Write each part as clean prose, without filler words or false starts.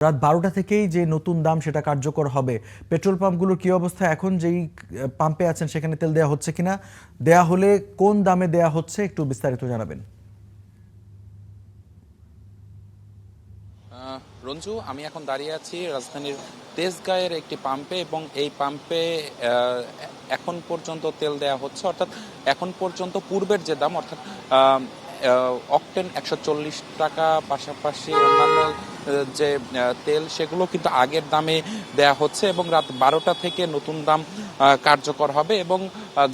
রাত 12টা থেকেই যে নতুন দাম সেটা কার্যকর হবে। পেট্রোল পাম্পগুলোর কি অবস্থা এখন? যেই পাম্পে আছেন সেখানে তেল দেয়া হচ্ছে কিনা, দেয়া হলে কোন দামে দেয়া হচ্ছে, একটু বিস্তারিত জানাবেন। রঞ্জু, আমি এখন দাঁড়িয়ে আছি রাজধানীর তেজগাঁয়ের একটি পাম্পে এবং এই পাম্পে এখন পর্যন্ত তেল দেয়া হচ্ছে, অর্থাৎ এখন পর্যন্ত পূর্বের যে দাম, অর্থাৎ অকটেন 140 টাকা, পাশাপাশি অন্যান্য যে তেল সেগুলো কিন্তু আগের দামে দেয়া হচ্ছে এবং রাত 12টা থেকে নতুন দাম কার্যকর হবে। এবং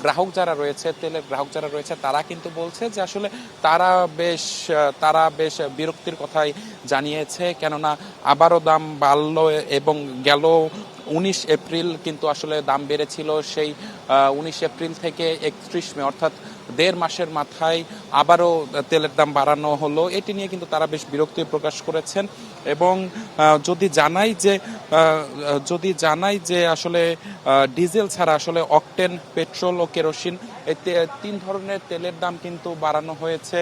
গ্রাহক যারা রয়েছে, তেলের গ্রাহক যারা রয়েছে, তারা কিন্তু বলছে যে আসলে তারা বেশ বিরক্তির কথাই জানিয়েছে, কেননা আবারও দাম বাড়লো এবং গেল 19 এপ্রিল কিন্তু আসলে দাম বেড়েছিল। সেই 19 এপ্রিল থেকে 31 মে, অর্থাৎ 1.5 মাসের মাথায় আবারও তেলের দাম বাড়ানো হলো। এটি নিয়ে কিন্তু তারা বেশ বিরক্তি প্রকাশ করেছেন এবং যদি জানাই যে আসলে ডিজেল ছাড়া আসলে অকটেন, পেট্রোল ও কেরোসিন এই তিন ধরনের তেলের দাম কিন্তু বাড়ানো হয়েছে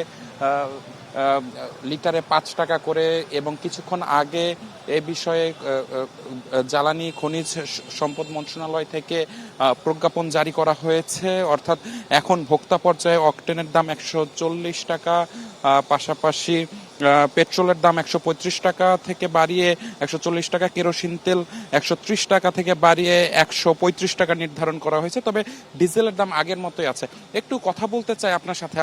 লিটারে 5 টাকা করে। এবং কিছুক্ষণ আগে এ বিষয়ে জ্বালানি খনিজ সম্পদ মন্ত্রণালয় থেকে প্রজ্ঞাপন জারি করা হয়েছে, অর্থাৎ এখন ভোক্তা পর্যায়ে অকটেনের দাম 140 টাকা, পাশাপাশি পেট্রোলের দাম 135 টাকা থেকে বাড়িয়ে 140 টাকা, কেরোসিন তেল 130 টাকা থেকে বাড়িয়ে 135 টাকা নির্ধারণ করা হয়েছে। তবে ডিজেলের দাম আগের মতোই আছে। একটু কথা বলতে চাই আপনার সাথে।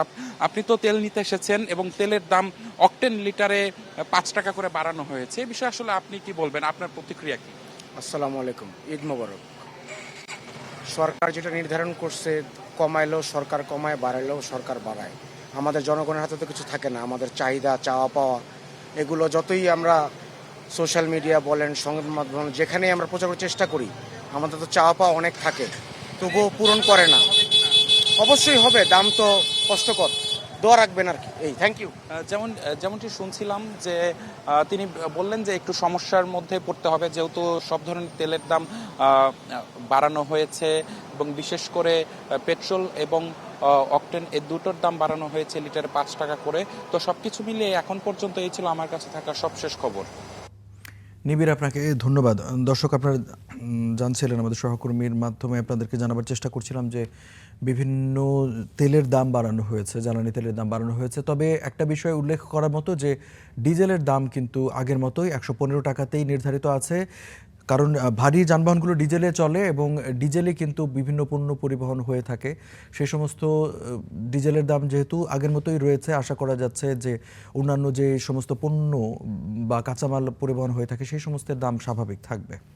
আপনি তো তেল নিতে এসেছেন এবং তেলের দাম অকটেন লিটারে 5 টাকা করে বাড়ানো হয়েছে। এই বিষয়ে আসলে আপনি কি বলবেন, আপনার প্রতিক্রিয়া কি? আসসালামু আলাইকুম, ঈদ মোবারক। সরকার যেটা নির্ধারণ করছে, কমাইলেও সরকার কমায়, বাড়াইলেও সরকার বাড়ায়। আমাদের জনগণের হাতে তো কিছু থাকে না। আমাদের চাহিদা, চাওয়া পাওয়া, এগুলো যতই আমরা সোশ্যাল মিডিয়া বলেন, সংবাদ মাধ্যম যেখানেই আমরা প্রচার করার চেষ্টা করি, আমাদের তো চাওয়া পাওয়া অনেক থাকে, তবুও পূরণ করে না। অবশ্যই হবে, দাম তো কষ্টকর, দোয়া রাখবেন আর কি। Thank you. যেমনটি শুনছিলাম যে তিনি বললেন যে একটু সমস্যার মধ্যে পড়তে হবে, যেহেতু সব ধরনের তেলের দাম বাড়ানো হয়েছে এবং বিশেষ করে পেট্রোল এবং অকটেন এই দুটোর দাম বাড়ানো হয়েছে লিটারে 5 টাকা করে। তো সবকিছু মিলিয়ে এখন পর্যন্ত এই ছিল আমার কাছে থাকা সবশেষ খবর। নিবিড়, আপনাকে ধন্যবাদ। দর্শক, আপনারা জানছিলেন, আমাদের সহকর্মীর মাধ্যমে আপনাদেরকে জানাবার চেষ্টা করছিলাম যে বিভিন্ন তেলের দাম বাড়ানো হয়েছে, জ্বালানি তেলের দাম বাড়ানো হয়েছে। তবে একটা বিষয় উল্লেখ করার মতো যে ডিজেলের দাম কিন্তু আগের মতোই 115 টাকাতেই নির্ধারিত আছে। কারণ ভারী যানবাহনগুলো ডিজেলে চলে এবং ডিজেলে কিন্তু বিভিন্ন পণ্য পরিবহন হয়ে থাকে। সেই সমস্ত ডিজেলের দাম যেহেতু আগের মতোই রয়েছে, আশা করা যাচ্ছে যে অন্যান্য যে সমস্ত পণ্য বা কাঁচামাল পরিবহন হয়ে থাকে সেই সমস্তের দাম স্বাভাবিক থাকবে।